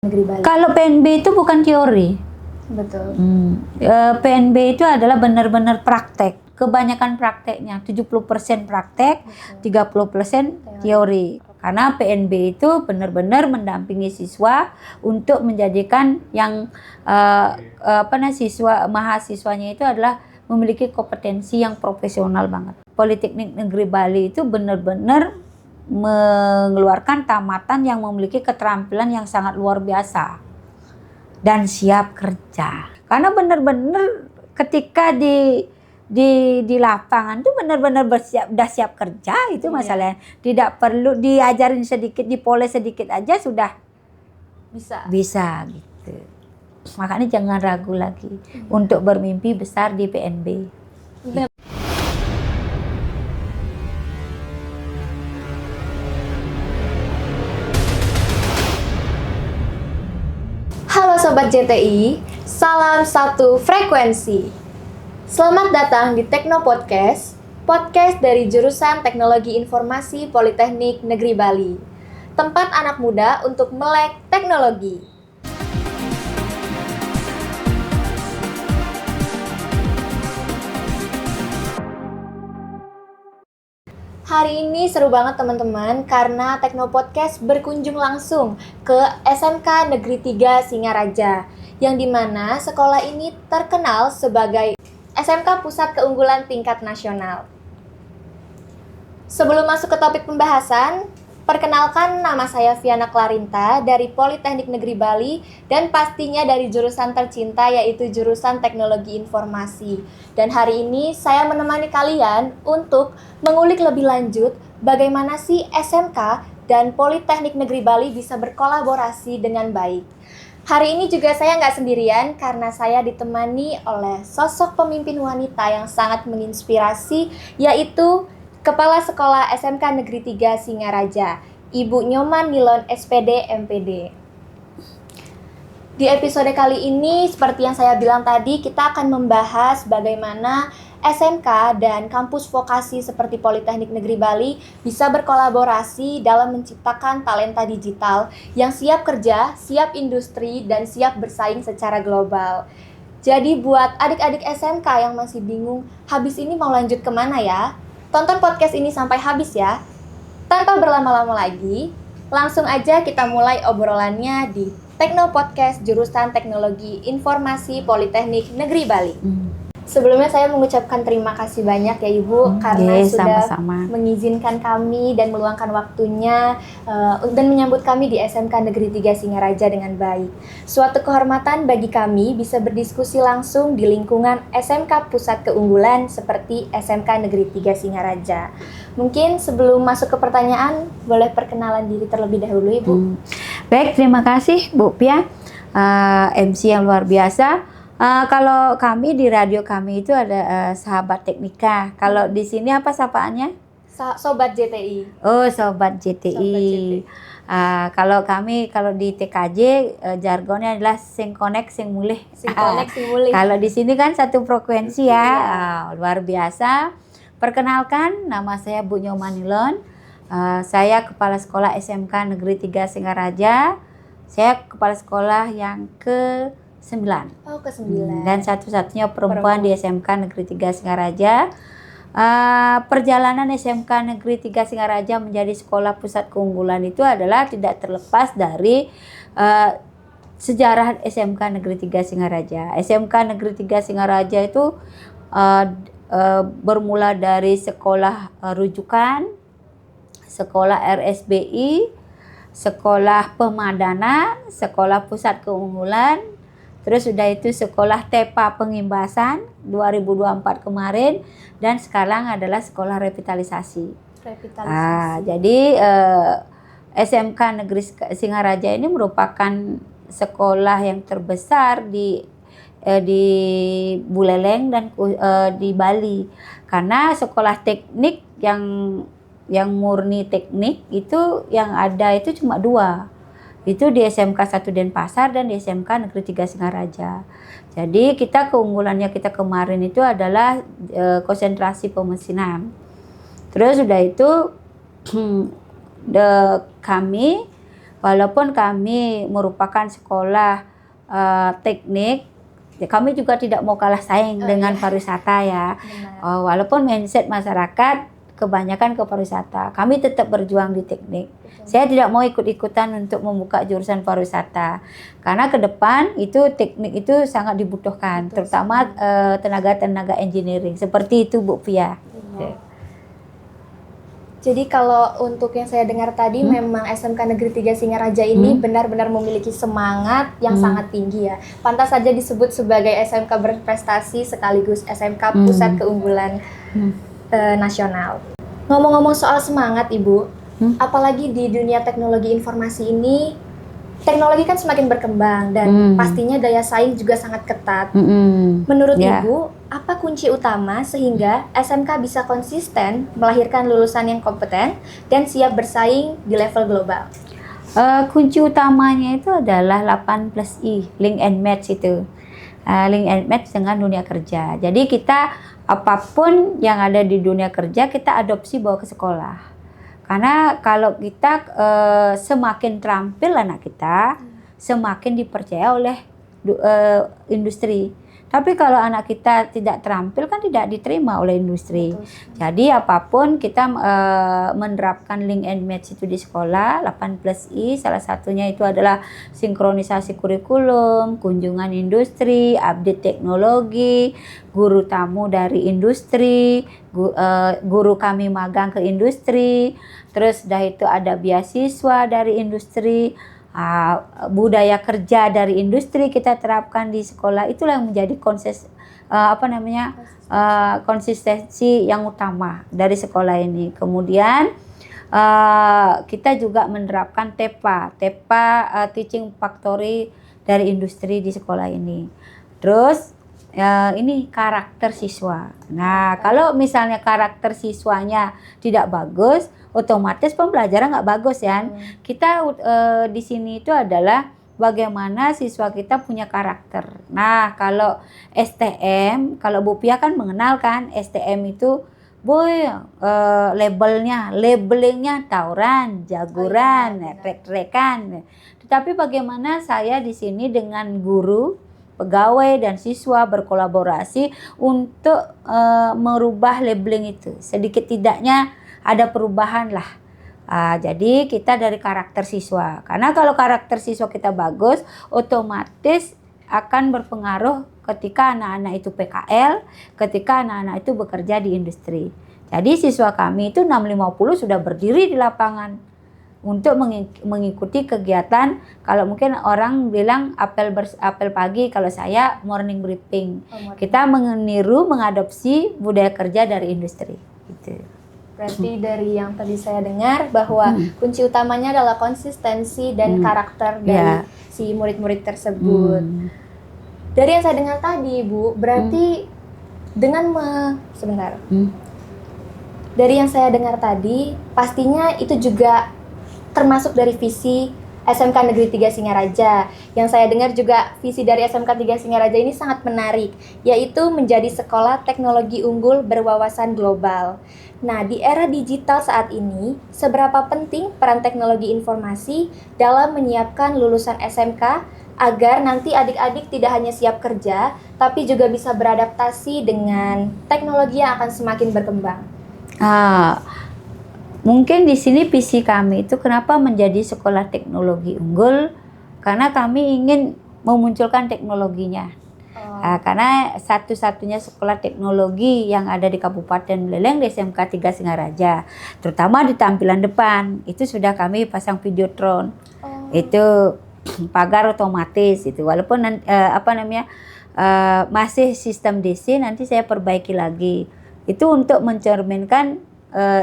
Negeri Bali. Kalau PNB itu bukan teori. Betul. PNB itu adalah benar-benar praktek. Kebanyakan prakteknya 70% praktek, 30% teori. Karena PNB itu benar-benar mendampingi siswa untuk menjadikan yang mahasiswanya itu adalah memiliki kompetensi yang profesional banget. Politeknik Negeri Bali itu benar-benar mengeluarkan tamatan yang memiliki keterampilan yang sangat luar biasa dan siap kerja. Karena benar-benar ketika di lapangan tuh benar-benar udah siap kerja, itu masalahnya. Tidak perlu diajarin sedikit, dipoles sedikit aja sudah bisa gitu. Makanya jangan ragu lagi untuk bermimpi besar di PNB. Halo Sobat JTI, salam satu frekuensi. Selamat datang di Tekno Podcast, podcast dari jurusan Teknologi Informasi Politeknik Negeri Bali. Tempat anak muda untuk melek teknologi. Hari ini seru banget teman-teman karena Tekno Podcast berkunjung langsung ke SMK Negeri 3 Singaraja, yang dimana sekolah ini terkenal sebagai SMK Pusat Keunggulan Tingkat Nasional. Sebelum masuk ke topik pembahasan, perkenalkan, nama saya Viana Klarinta dari Politeknik Negeri Bali dan pastinya dari jurusan tercinta yaitu jurusan Teknologi Informasi. Dan hari ini saya menemani kalian untuk mengulik lebih lanjut bagaimana sih SMK dan Politeknik Negeri Bali bisa berkolaborasi dengan baik. Hari ini juga saya nggak sendirian karena saya ditemani oleh sosok pemimpin wanita yang sangat menginspirasi, yaitu Kepala Sekolah SMK Negeri 3 Singaraja, Ibu Nyoman Nilon SPD MPD. Di episode kali ini, seperti yang saya bilang tadi, kita akan membahas bagaimana SMK dan kampus vokasi seperti Politeknik Negeri Bali bisa berkolaborasi dalam menciptakan talenta digital yang siap kerja, siap industri, dan siap bersaing secara global. Jadi buat adik-adik SMK yang masih bingung, habis ini mau lanjut kemana ya? Tonton podcast ini sampai habis ya. Tanpa berlama-lama lagi, langsung aja kita mulai obrolannya di Tekno Podcast jurusan Teknologi Informasi Politeknik Negeri Bali. Sebelumnya saya mengucapkan terima kasih banyak ya Ibu karena sudah mengizinkan kami dan meluangkan waktunya dan menyambut kami di SMK Negeri 3 Singaraja dengan baik. Suatu kehormatan bagi kami bisa berdiskusi langsung di lingkungan SMK Pusat Keunggulan seperti SMK Negeri 3 Singaraja. Mungkin sebelum masuk ke pertanyaan, boleh perkenalan diri terlebih dahulu Ibu. Baik, terima kasih Bu Pia, MC yang luar biasa. Kalau kami di radio kami itu ada Sahabat Teknika. Kalau di sini apa sapaannya? Sobat JTI. Oh, Sobat JTI. Kalau kami di TKJ jargonnya adalah sing connect sing mulih. Sing connect sing mulih. Kalau di sini kan satu frekuensi ya. Luar biasa. Perkenalkan, nama saya Bu Nyoman Nilon. Saya Kepala Sekolah SMK Negeri 3 Singaraja. Saya Kepala Sekolah yang ke-9. Oh, ke-9. Dan satu-satunya perempuan di SMK Negeri 3 Singaraja. Perjalanan SMK Negeri 3 Singaraja menjadi sekolah pusat keunggulan itu adalah tidak terlepas dari sejarah SMK Negeri 3 Singaraja. SMK Negeri 3 Singaraja itu bermula dari sekolah rujukan, sekolah RSBI, sekolah pemadanan, sekolah pusat keunggulan. Terus sudah itu sekolah TEPA Pengimbasan 2024 kemarin, dan sekarang adalah sekolah revitalisasi. Jadi SMK Negeri Singaraja ini merupakan sekolah yang terbesar di Buleleng dan di Bali. Karena sekolah teknik yang murni teknik itu yang ada itu cuma 2. Itu di SMK 1 Denpasar dan di SMK Negeri 3 Singaraja. Jadi keunggulannya kita kemarin itu adalah konsentrasi pemesinan. Terus sudah itu kami walaupun kami merupakan sekolah teknik, ya kami juga tidak mau kalah saing dengan pariwisata ya. Benar. Walaupun mindset masyarakat kebanyakan ke pariwisata, kami tetap berjuang di teknik. Betul. Saya tidak mau ikut-ikutan untuk membuka jurusan pariwisata, karena ke depan itu teknik itu sangat dibutuhkan, Betul terutama tenaga-tenaga engineering. Seperti itu Bu Pia. Iya. Jadi kalau untuk yang saya dengar tadi memang SMK Negeri 3 Singaraja ini benar-benar memiliki semangat yang sangat tinggi ya. Pantas saja disebut sebagai SMK berprestasi sekaligus SMK pusat keunggulan nasional. Ngomong-ngomong soal semangat Ibu, apalagi di dunia teknologi informasi ini, teknologi kan semakin berkembang dan pastinya daya saing juga sangat ketat. Menurut Ibu, apa kunci utama sehingga SMK bisa konsisten melahirkan lulusan yang kompeten dan siap bersaing di level global? Kunci utamanya itu adalah 8+I, link and match itu. Link and match dengan dunia kerja. Jadi kita apapun yang ada di dunia kerja kita adopsi bawa ke sekolah. Karena kalau kita semakin terampil anak kita, semakin dipercaya oleh industri. Tapi kalau anak kita tidak terampil kan tidak diterima oleh industri. Jadi apapun kita menerapkan link and match itu di sekolah, 8+I, salah satunya itu adalah sinkronisasi kurikulum, kunjungan industri, update teknologi, guru tamu dari industri, guru kami magang ke industri, terus dah itu ada beasiswa dari industri. Budaya kerja dari industri kita terapkan di sekolah. Itulah yang menjadi konsistensi yang utama dari sekolah ini. Kemudian kita juga menerapkan TEPA Teaching Factory dari industri di sekolah ini. Terus ini karakter siswa. Nah, kalau misalnya karakter siswanya tidak bagus, otomatis pembelajaran nggak bagus ya. Kita di sini itu adalah bagaimana siswa kita punya karakter. Nah, kalau STM, kalau Bu Pia kan mengenal kan STM itu, labelingnya tawuran, jagoran, trek-trekan. Tetapi bagaimana saya di sini dengan guru, pegawai dan siswa berkolaborasi untuk merubah labeling itu. Sedikit tidaknya ada perubahan lah. Jadi kita dari karakter siswa. Karena kalau karakter siswa kita bagus, otomatis akan berpengaruh ketika anak-anak itu PKL, ketika anak-anak itu bekerja di industri. Jadi siswa kami itu 650 sudah berdiri di lapangan untuk mengikuti kegiatan. Kalau mungkin orang bilang apel pagi, kalau saya morning briefing. Kita mengadopsi budaya kerja dari industri gitu. Berarti dari yang tadi saya dengar bahwa kunci utamanya adalah konsistensi dan karakter dari si murid-murid tersebut. Dari yang saya dengar tadi, Bu, berarti Dari yang saya dengar tadi, pastinya itu juga termasuk dari visi SMK Negeri 3 Singaraja. Yang saya dengar juga visi dari SMK 3 Singaraja ini sangat menarik, yaitu menjadi sekolah teknologi unggul berwawasan global. Nah, di era digital saat ini, seberapa penting peran teknologi informasi dalam menyiapkan lulusan SMK agar nanti adik-adik tidak hanya siap kerja, tapi juga bisa beradaptasi dengan teknologi yang akan semakin berkembang? Mungkin di sini visi kami itu kenapa menjadi sekolah teknologi unggul, karena kami ingin memunculkan teknologinya. Karena satu-satunya sekolah teknologi yang ada di Kabupaten Buleleng di SMK 3 Singaraja, terutama di tampilan depan itu sudah kami pasang videotron. Itu pagar otomatis itu, walaupun masih sistem DC, nanti saya perbaiki lagi. Itu untuk mencerminkan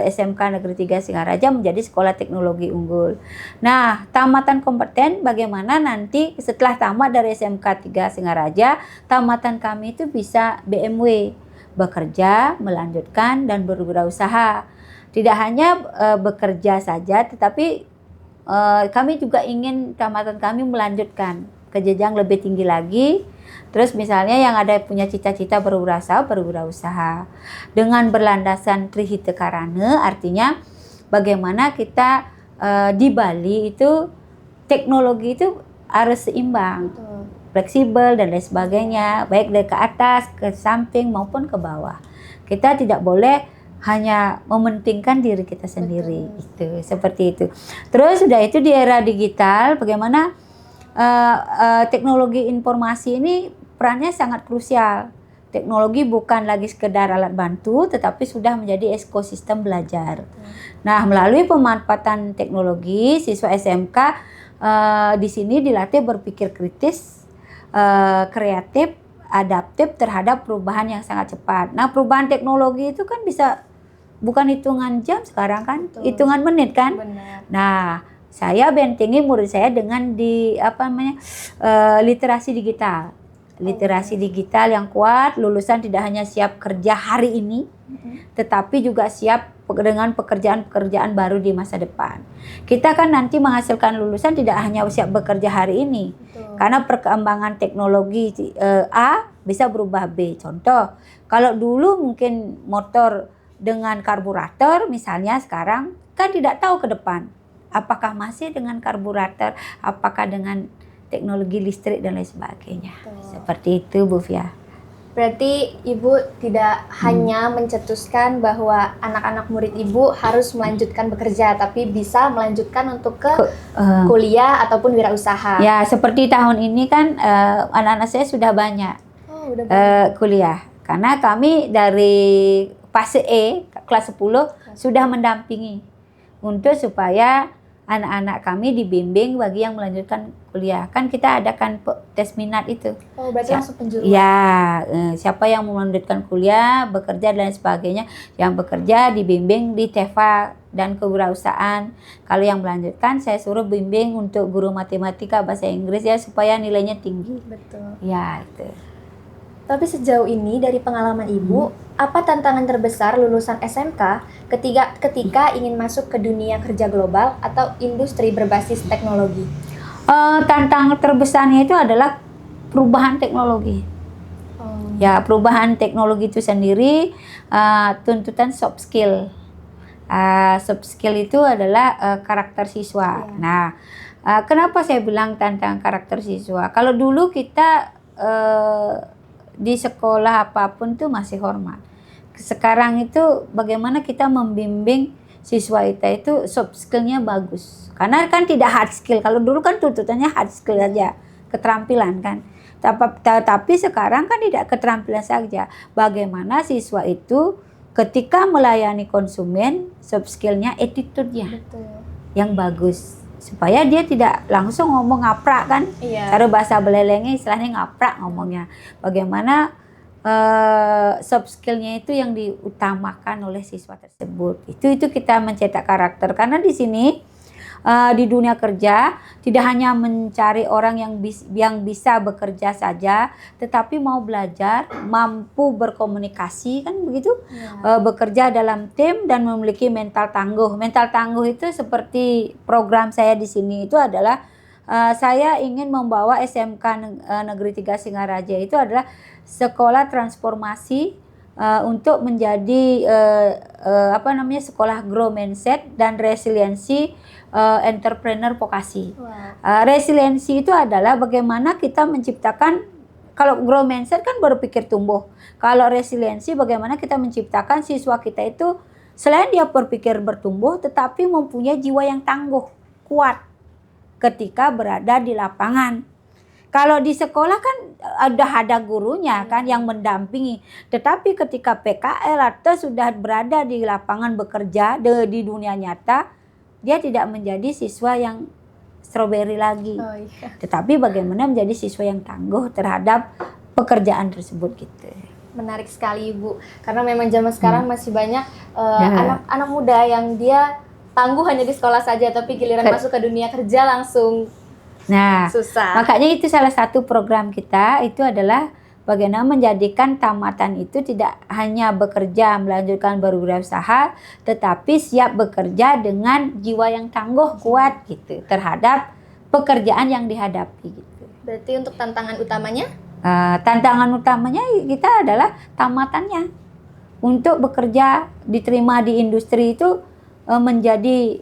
SMK Negeri 3 Singaraja menjadi sekolah teknologi unggul. Nah, tamatan kompeten bagaimana nanti setelah tamat dari SMK 3 Singaraja, tamatan kami itu bisa BMW, bekerja, melanjutkan, dan berwirausaha. Tidak hanya bekerja saja, tetapi kami juga ingin tamatan kami melanjutkan ke jenjang lebih tinggi lagi. Terus misalnya yang ada punya cita-cita berwirausaha dengan berlandasan Trihita Karana, artinya bagaimana kita di Bali itu teknologi itu harus seimbang, Betul. fleksibel dan lain sebagainya, baik dari ke atas, ke samping maupun ke bawah. Kita tidak boleh hanya mementingkan diri kita sendiri. Itu seperti itu. Terus sudah itu di era digital, bagaimana teknologi informasi ini perannya sangat krusial. Teknologi bukan lagi sekedar alat bantu, tetapi sudah menjadi ekosistem belajar. Nah, melalui pemanfaatan teknologi, siswa SMK di sini dilatih berpikir kritis, kreatif, adaptif terhadap perubahan yang sangat cepat. Nah, perubahan teknologi itu kan bisa bukan hitungan jam sekarang kan, hitungan menit kan. Benar. Nah, saya bentengi murid saya dengan literasi digital. Literasi digital yang kuat, lulusan tidak hanya siap kerja hari ini, tetapi juga siap dengan pekerjaan-pekerjaan baru di masa depan. Kita kan nanti menghasilkan lulusan tidak hanya siap bekerja hari ini, karena perkembangan teknologi A bisa berubah B. Contoh, kalau dulu mungkin motor dengan karburator misalnya, sekarang kan tidak tahu ke depan apakah masih dengan karburator, apakah dengan teknologi listrik dan lain sebagainya. Seperti itu Bu Fia. Berarti Ibu tidak hanya mencetuskan bahwa anak-anak murid Ibu harus melanjutkan bekerja, tapi bisa melanjutkan untuk ke kuliah ataupun wirausaha. Ya, seperti tahun ini kan anak-anak saya sudah banyak kuliah. Karena kami dari fase E, kelas 10, sudah mendampingi untuk supaya anak-anak kami dibimbing bagi yang melanjutkan kuliah. Kan kita adakan tes minat itu. Oh, berarti langsung penjuruan. Ya, siapa yang melanjutkan kuliah, bekerja dan sebagainya, yang bekerja dibimbing di TEFA dan kewirausahaan. Kalau yang melanjutkan, saya suruh bimbing untuk guru matematika, bahasa Inggris ya, supaya nilainya tinggi. Betul. Ya, itu. Tapi sejauh ini dari pengalaman Ibu, apa tantangan terbesar lulusan SMK ketika ingin masuk ke dunia kerja global atau industri berbasis teknologi? Tantangan terbesarnya itu adalah perubahan teknologi. Ya, perubahan teknologi itu sendiri tuntutan soft skill. Soft skill itu adalah karakter siswa. Nah, kenapa saya bilang tentang karakter siswa? Kalau dulu kita di sekolah apapun tuh masih hormat. Sekarang itu bagaimana kita membimbing siswa kita itu soft skillnya bagus. Karena kan tidak hard skill. Kalau dulu kan tuntutannya hard skill aja, keterampilan kan. Tapi sekarang kan tidak keterampilan saja. Bagaimana siswa itu ketika melayani konsumen, soft skillnya, attitude-nya yang bagus. Supaya dia tidak langsung ngomong ngaprak kan. Cara bahasa Belelengnya istilahnya ngaprak ngomongnya. Bagaimana soft skillnya itu yang diutamakan oleh siswa tersebut. Itu kita mencetak karakter. Karena di sini di dunia kerja tidak hanya mencari orang yang bisa bekerja saja, tetapi mau belajar, mampu berkomunikasi kan begitu, bekerja dalam tim dan memiliki mental tangguh. Mental tangguh itu seperti program saya di sini itu adalah saya ingin membawa SMK Negeri 3 Singaraja itu adalah sekolah transformasi untuk menjadi sekolah grow mindset dan resiliensi entrepreneur vokasi. Resiliensi itu adalah bagaimana kita menciptakan, kalau grow mindset kan berpikir tumbuh. Kalau resiliensi bagaimana kita menciptakan siswa kita itu selain dia berpikir bertumbuh tetapi mempunyai jiwa yang tangguh, kuat ketika berada di lapangan. Kalau di sekolah kan ada gurunya kan yang mendampingi. Tetapi ketika PKL atau sudah berada di lapangan bekerja di dunia nyata, dia tidak menjadi siswa yang strawberry lagi. Tetapi bagaimana menjadi siswa yang tangguh terhadap pekerjaan tersebut gitu. Menarik sekali Ibu. Karena memang zaman sekarang masih banyak anak-anak muda yang dia tangguh hanya di sekolah saja, tapi giliran masuk ke dunia kerja langsung susah. Makanya itu salah satu program kita itu adalah bagaimana menjadikan tamatan itu tidak hanya bekerja melanjutkan berwirausaha, tetapi siap bekerja dengan jiwa yang tangguh, kuat gitu terhadap pekerjaan yang dihadapi gitu. Berarti untuk tantangan utamanya? Tantangan utamanya kita adalah tamatannya. Untuk bekerja diterima di industri itu menjadi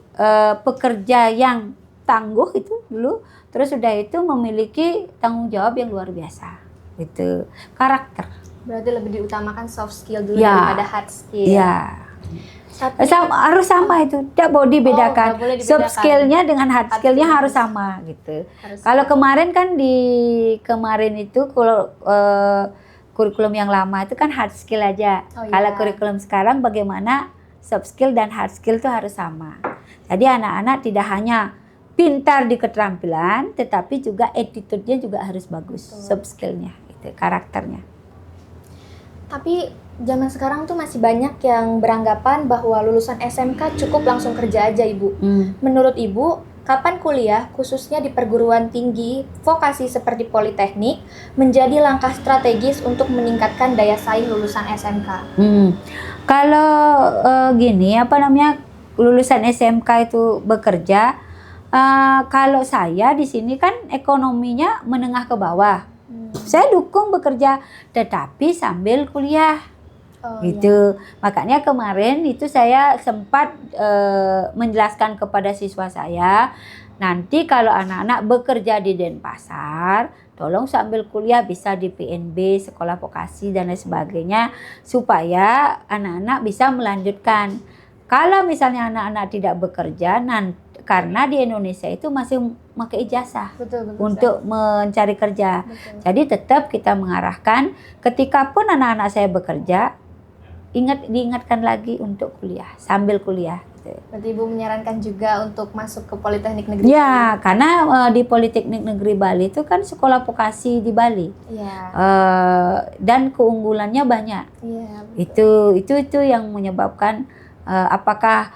pekerja yang tangguh itu dulu, terus sudah itu memiliki tanggung jawab yang luar biasa. Itu karakter. Berarti lebih diutamakan soft skill dulu Ya. daripada hard skill. Ya. Tapi Harus sama itu, tidak boleh dibedakan. nggak boleh Soft dibedakan. skillnya dengan hard Hard skillnya skill harus harus sama gitu. harus Kalau kemarin kan kemarin itu kalau kurikulum yang lama itu kan hard skill aja. Oh, Kalau iya. kurikulum sekarang bagaimana soft skill dan hard skill itu harus sama. Jadi anak-anak tidak hanya pintar di keterampilan, tetapi juga attitude-nya juga harus bagus, Betul. soft skill-nya, gitu, karakternya. Tapi zaman sekarang tuh masih banyak yang beranggapan bahwa lulusan SMK cukup langsung kerja aja, Ibu. Menurut Ibu, kapan kuliah, khususnya di perguruan tinggi, vokasi seperti politeknik, menjadi langkah strategis untuk meningkatkan daya saing lulusan SMK? Kalau gini, lulusan SMK itu bekerja, kalau saya di sini kan ekonominya menengah ke bawah. Saya dukung bekerja, tetapi sambil kuliah. Oh, Gitu. Makanya kemarin itu saya sempat menjelaskan kepada siswa saya, nanti kalau anak-anak bekerja di Denpasar, tolong sambil kuliah bisa di PNB, sekolah vokasi dan lain sebagainya, supaya anak-anak bisa melanjutkan. Kalau misalnya anak-anak tidak bekerja, karena di Indonesia itu masih pakai ijazah Betul, untuk mencari kerja. Betul. Jadi tetap kita mengarahkan, ketika pun anak-anak saya bekerja, diingatkan lagi untuk kuliah, sambil kuliah. Gitu. Berarti Ibu menyarankan juga untuk masuk ke Politeknik Negeri Ya, karena di Politeknik Negeri Bali itu kan sekolah vokasi di Bali. Iya. Dan keunggulannya banyak. Iya. Itu yang menyebabkan apakah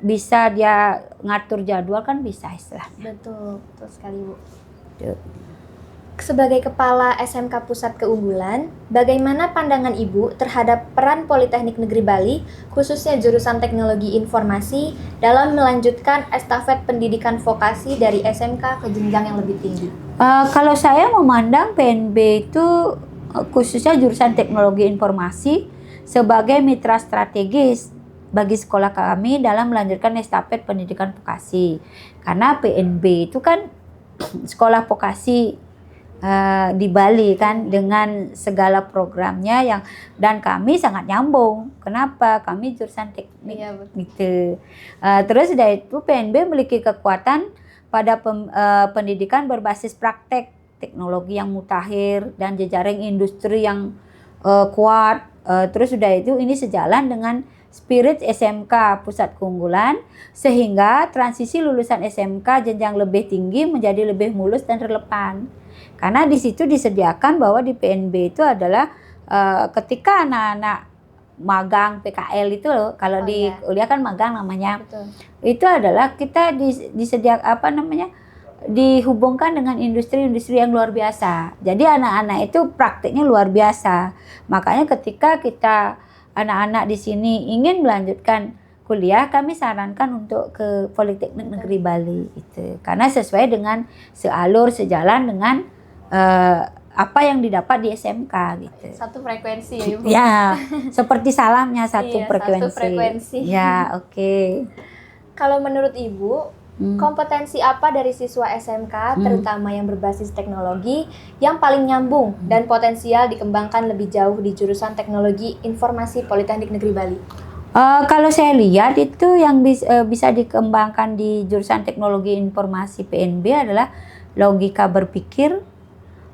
bisa dia ngatur jadwal, kan bisa istilahnya. Betul sekali, Bu. Tuh. Sebagai Kepala SMK Pusat Keunggulan, bagaimana pandangan Ibu terhadap peran Politeknik Negeri Bali, khususnya jurusan Teknologi Informasi, dalam melanjutkan estafet pendidikan vokasi dari SMK ke jenjang yang lebih tinggi? Kalau saya memandang PNB itu khususnya jurusan Teknologi Informasi sebagai mitra strategis bagi sekolah kami dalam melanjutkan estafet pendidikan vokasi. Karena PNB itu kan sekolah vokasi di Bali kan, dengan segala programnya dan kami sangat nyambung. Kenapa? Kami jurusan teknik. Iya, betul. Gitu. Terus dari itu PNB memiliki kekuatan pada pendidikan berbasis praktek, teknologi yang mutakhir dan jejaring industri yang kuat. Terus sudah itu ini sejalan dengan spirit SMK Pusat Keunggulan, sehingga transisi lulusan SMK jenjang lebih tinggi menjadi lebih mulus dan relevan. Karena di situ disediakan bahwa di PNB itu adalah ketika anak-anak magang PKL itu loh, kalau di kuliah kan magang namanya. Betul. Itu adalah kita disediakan dihubungkan dengan industri-industri yang luar biasa. Jadi anak-anak itu praktiknya luar biasa. Makanya ketika anak-anak di sini ingin melanjutkan kuliah, kami sarankan untuk ke Politeknik Negeri Bali itu. Karena sesuai dengan sejalan dengan apa yang didapat di SMK gitu. Satu frekuensi ya, Ibu? Ya, seperti salamnya satu Iya, frekuensi. satu frekuensi. Ya, oke. Kalau menurut Ibu, kompetensi apa dari siswa SMK, terutama yang berbasis teknologi, yang paling nyambung dan potensial dikembangkan lebih jauh di jurusan Teknologi Informasi Politeknik Negeri Bali? Kalau saya lihat itu yang bisa dikembangkan di jurusan Teknologi Informasi PNB adalah logika berpikir,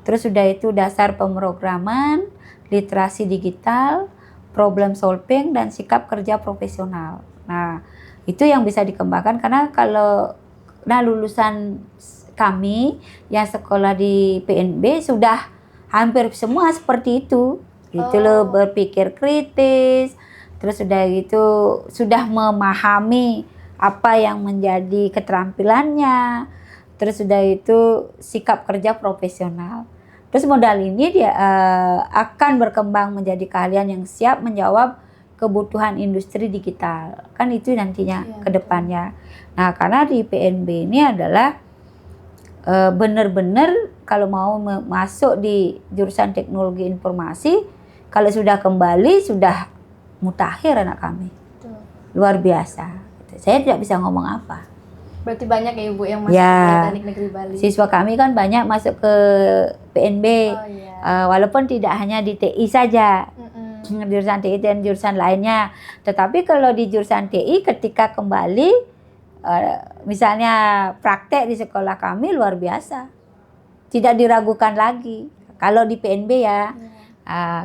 terus sudah itu dasar pemrograman, literasi digital, problem solving, dan sikap kerja profesional. Nah, itu yang bisa dikembangkan, karena kalau lulusan kami yang sekolah di PNB sudah hampir semua seperti itu. Gitu loh, berpikir kritis, terus sudah itu sudah memahami apa yang menjadi keterampilannya, terus sudah itu sikap kerja profesional. Terus modal ini dia akan berkembang menjadi keahlian yang siap menjawab kebutuhan industri digital. Kan itu nantinya ke depannya. Nah, karena di PNB ini adalah benar-benar kalau mau masuk di jurusan Teknologi Informasi, kalau sudah kembali sudah mutakhir anak kami. Betul. Luar biasa. Saya tidak bisa ngomong apa. Berarti banyak ya Ibu yang masuk Ya. ke Politeknik Negeri Bali. Siswa kami kan banyak masuk ke PNB, Oh iya. walaupun tidak hanya di TI saja, jurusan TI dan jurusan lainnya. Tetapi kalau di jurusan TI ketika kembali, misalnya praktek di sekolah kami luar biasa, tidak diragukan lagi. Kalau di PNB ya,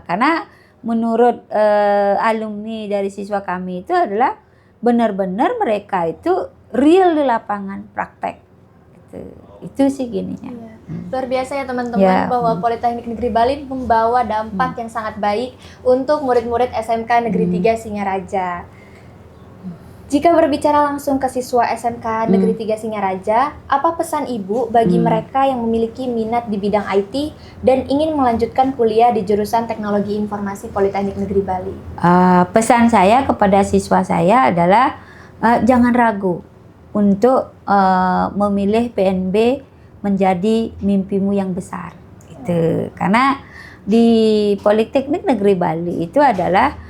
karena menurut alumni dari siswa kami itu adalah benar-benar mereka itu real di lapangan praktek. Itu sih gininya. Iya. Luar biasa ya teman-teman Ya. bahwa Politeknik Negeri Bali membawa dampak yang sangat baik untuk murid-murid SMK Negeri 3 Singaraja. Jika berbicara langsung ke siswa SMK Negeri 3 Singaraja, apa pesan Ibu bagi mereka yang memiliki minat di bidang IT dan ingin melanjutkan kuliah di jurusan Teknologi Informasi Politeknik Negeri Bali? Pesan saya kepada siswa saya adalah jangan ragu untuk memilih PNB menjadi mimpimu yang besar. Itu karena di Politeknik Negeri Bali itu adalah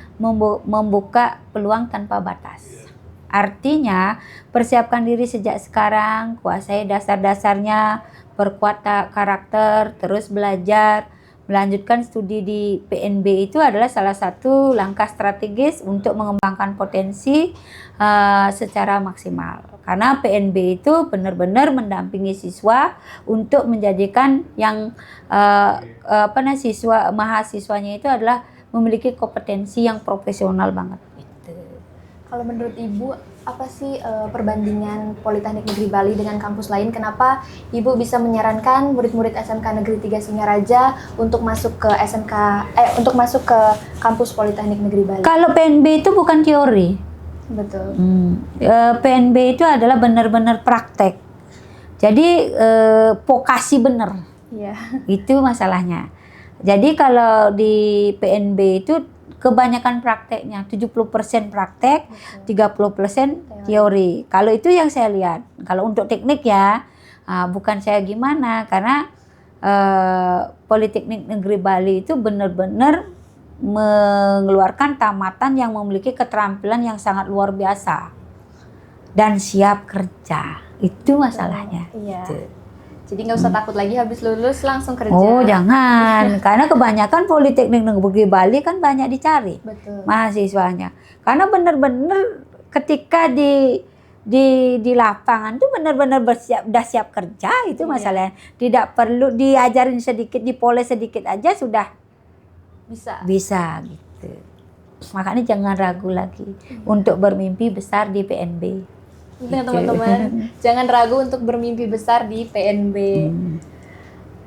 membuka peluang tanpa batas. Artinya persiapkan diri sejak sekarang, kuasai dasar-dasarnya, perkuat karakter, terus belajar, melanjutkan studi di PNB itu adalah salah satu langkah strategis untuk mengembangkan potensi secara maksimal. Karena PNB itu benar-benar mendampingi siswa untuk menjadikan yang mahasiswanya itu adalah memiliki kompetensi yang profesional banget. Kalau menurut Ibu, apa sih perbandingan Politeknik Negeri Bali dengan kampus lain? Kenapa Ibu bisa menyarankan murid-murid SMK Negeri 3 Singaraja untuk masuk ke untuk masuk ke kampus Politeknik Negeri Bali? Kalau PNB itu bukan teori. Betul. PNB itu adalah benar-benar praktek. Jadi vokasi benar. Iya. Itu masalahnya. Jadi kalau di PNB itu kebanyakan prakteknya, 70% praktek, 30% teori. Kalau itu yang saya lihat. Kalau untuk teknik ya, bukan saya gimana, karena Politeknik Negeri Bali itu benar-benar mengeluarkan tamatan yang memiliki keterampilan yang sangat luar biasa dan siap kerja. Itu masalahnya. Iya. Gitu. Jadi nggak usah takut lagi habis lulus langsung kerja. Oh jangan, karena kebanyakan Politeknik Negeri Bali kan banyak dicari. Betul. Mahasiswanya. Karena benar-benar ketika di lapangan tuh benar-benar udah siap kerja, itu masalahnya. Tidak perlu diajarin sedikit, dipoles sedikit aja sudah bisa gitu. Makanya jangan ragu lagi untuk bermimpi besar di PNB. Nah, teman-teman, jangan ragu untuk bermimpi besar di PNB.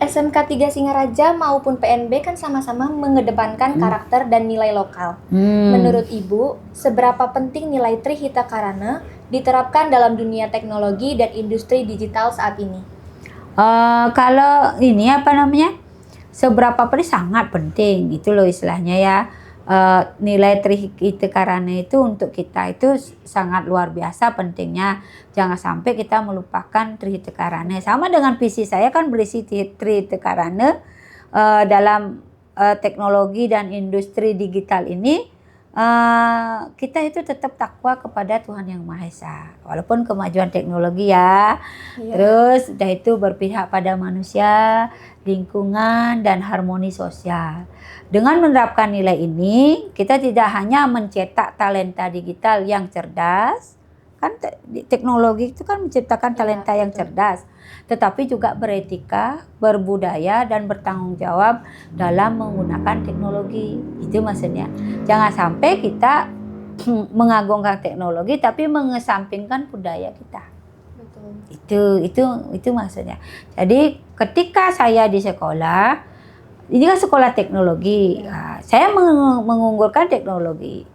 SMK 3 Singaraja maupun PNB kan sama-sama mengedepankan karakter dan nilai lokal. Menurut Ibu, seberapa penting nilai Trihita Karana diterapkan dalam dunia teknologi dan industri digital saat ini? Kalau ini seberapa penting, sangat penting, itu loh istilahnya ya. Nilai Trihita Karana itu untuk kita itu sangat luar biasa pentingnya. Jangan sampai kita melupakan Trihita Karana. Sama dengan visi saya kan berisi Trihita Karana dalam teknologi dan industri digital ini. Kita itu tetap takwa kepada Tuhan Yang Maha Esa, walaupun kemajuan teknologi ya. Terus udah itu berpihak pada manusia, lingkungan, dan harmoni sosial. Dengan menerapkan nilai ini, kita tidak hanya mencetak talenta digital yang cerdas, kan teknologi itu kan menciptakan talenta yang cerdas, tetapi juga beretika, berbudaya, dan bertanggung jawab dalam menggunakan teknologi. Itu maksudnya. Jangan sampai kita mengagungkan teknologi tapi mengesampingkan budaya kita. Betul. Itu maksudnya. Jadi ketika saya di sekolah, ini kan sekolah teknologi, saya mengunggulkan teknologi.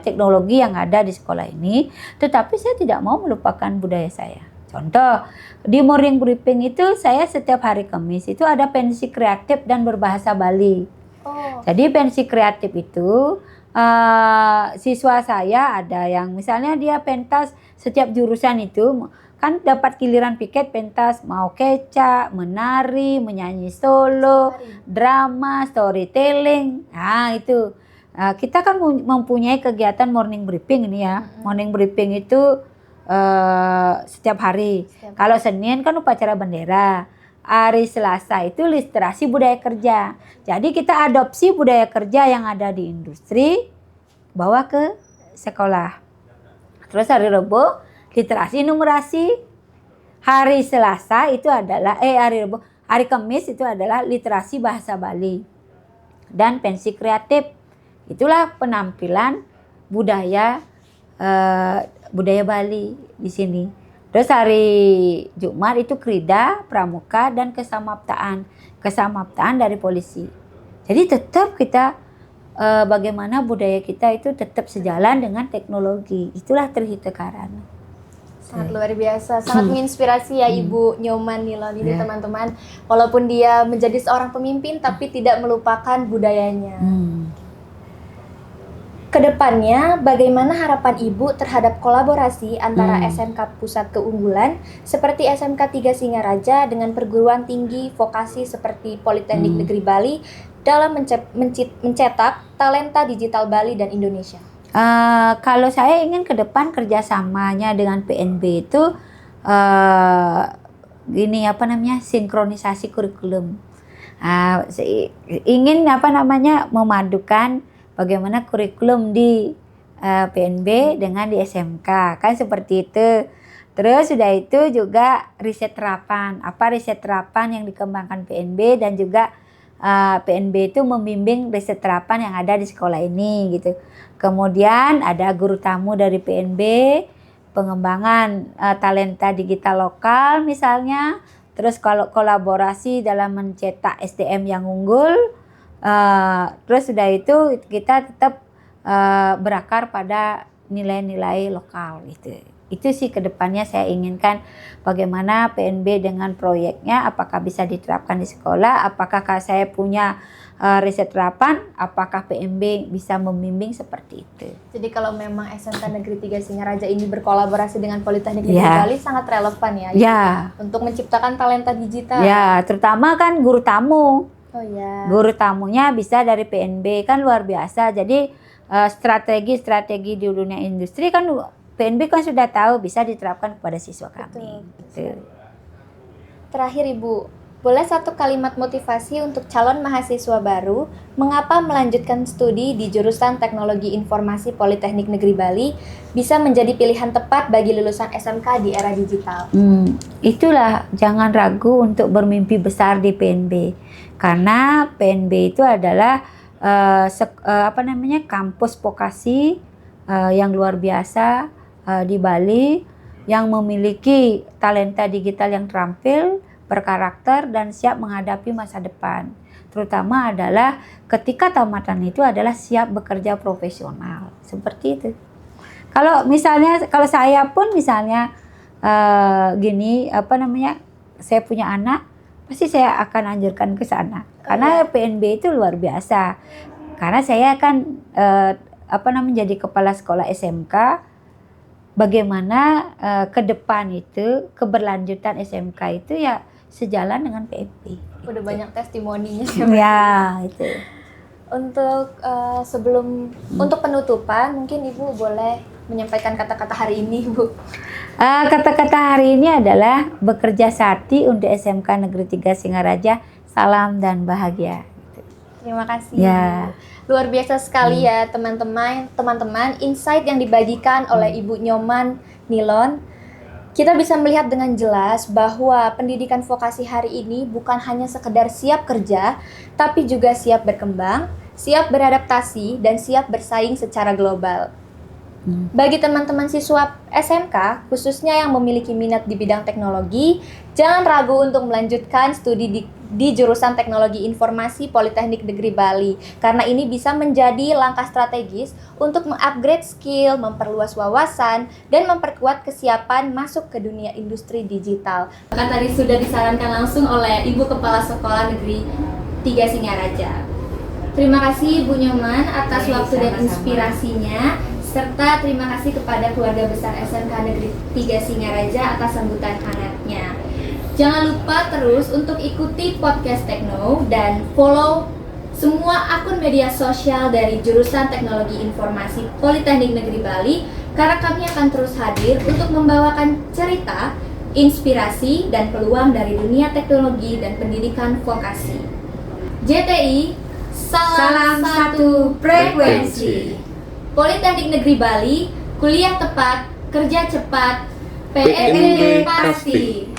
Teknologi yang ada di sekolah ini, tetapi saya tidak mau melupakan budaya saya. Contoh, di morning briefing itu saya setiap hari Kamis itu ada pensi kreatif dan berbahasa Bali. Jadi pensi kreatif itu siswa saya ada yang misalnya dia pentas setiap jurusan itu kan dapat giliran piket pentas, mau kecak, menari, menyanyi solo, drama, storytelling. Nah itu kita kan mempunyai kegiatan morning briefing ini ya. Morning briefing itu setiap hari. Kalau Senin kan upacara bendera. Hari Selasa itu literasi budaya kerja. Jadi kita adopsi budaya kerja yang ada di industri, bawa ke sekolah. Terus hari Rebo literasi numerasi. Hari Selasa itu adalah hari Kamis itu adalah literasi bahasa Bali dan pensi kreatif. Itulah penampilan budaya Bali di sini. Terus hari Jumat itu Krida, Pramuka, dan kesamaptaan dari polisi. Jadi tetap kita bagaimana budaya kita itu tetap sejalan dengan teknologi. Itulah Trihita Karana. Sangat luar biasa, sangat menginspirasi ya Ibu Nyoman Nilon ini teman-teman. Walaupun dia menjadi seorang pemimpin tapi tidak melupakan budayanya. Kedepannya, bagaimana harapan Ibu terhadap kolaborasi antara SMK Pusat Keunggulan seperti SMK 3 Singaraja dengan perguruan tinggi vokasi seperti Politeknik Negeri Bali dalam mencetak talenta digital Bali dan Indonesia? Kalau saya ingin ke depan kerjasamanya dengan PNB itu sinkronisasi kurikulum. Ingin memadukan bagaimana kurikulum di PNB dengan di SMK, kan seperti itu. Terus sudah itu juga riset terapan. Apa riset terapan yang dikembangkan PNB dan juga PNB itu membimbing riset terapan yang ada di sekolah ini gitu. Kemudian ada guru tamu dari PNB, pengembangan talenta digital lokal misalnya. Terus kalau kolaborasi dalam mencetak SDM yang unggul. Terus sudah itu kita tetap berakar pada nilai-nilai lokal gitu. Itu sih kedepannya saya inginkan bagaimana PNB dengan proyeknya, apakah bisa diterapkan di sekolah, apakah saya punya riset terapan, apakah PNB bisa membimbing seperti itu. Jadi kalau memang SMK Negeri 3 Singaraja ini berkolaborasi dengan Politeknik Negeri Bali sangat relevan ya untuk menciptakan talenta digital. Ya, terutama kan guru tamu. Oh ya. Guru tamunya bisa dari PNB, kan luar biasa. Jadi strategi di dunia industri kan PNB kan sudah tahu bisa diterapkan kepada siswa kami. Betul. Terakhir Ibu, boleh satu kalimat motivasi untuk calon mahasiswa baru mengapa melanjutkan studi di jurusan Teknologi Informasi Politeknik Negeri Bali bisa menjadi pilihan tepat bagi lulusan SMK di era digital? Itulah, jangan ragu untuk bermimpi besar di PNB. Karena PNB itu adalah kampus vokasi yang luar biasa di Bali yang memiliki talenta digital yang terampil, berkarakter dan siap menghadapi masa depan. Terutama adalah ketika tamatan itu adalah siap bekerja profesional. Seperti itu. Kalau saya pun misalnya saya punya anak, pasti saya akan anjurkan ke sana. Karena PNB itu luar biasa. Karena saya kan jadi kepala sekolah SMK. Bagaimana ke depan itu keberlanjutan SMK itu ya sejalan dengan PNB. Udah banyak testimoninya. Ya, itu. Untuk untuk penutupan mungkin Ibu boleh menyampaikan kata-kata hari ini, Bu. Kata-kata hari ini adalah bekerja sakti untuk SMK Negeri 3 Singaraja, salam dan bahagia. Terima kasih. Ya. Luar biasa sekali ya teman-teman insight yang dibagikan oleh Ibu Nyoman Nilon. Kita bisa melihat dengan jelas bahwa pendidikan vokasi hari ini bukan hanya sekedar siap kerja, tapi juga siap berkembang, siap beradaptasi, dan siap bersaing secara global. Bagi teman-teman siswa SMK, khususnya yang memiliki minat di bidang teknologi, jangan ragu untuk melanjutkan studi di jurusan Teknologi Informasi Politeknik Negeri Bali, karena ini bisa menjadi langkah strategis untuk mengupgrade skill, memperluas wawasan, dan memperkuat kesiapan masuk ke dunia industri digital. Bahkan tadi sudah disarankan langsung oleh Ibu Kepala Sekolah Negeri 3 Singaraja. Terima kasih Bu Nyoman atas waktu dan inspirasinya, serta terima kasih kepada keluarga besar SMK Negeri 3 Singaraja atas sambutan hangatnya. Jangan lupa terus untuk ikuti podcast Tekno dan follow semua akun media sosial dari jurusan Teknologi Informasi Politeknik Negeri Bali, karena kami akan terus hadir untuk membawakan cerita, inspirasi, dan peluang dari dunia teknologi dan pendidikan vokasi. JTI, salam satu frekuensi. Politeknik Negeri Bali, kuliah tepat, kerja cepat, PNB pasti.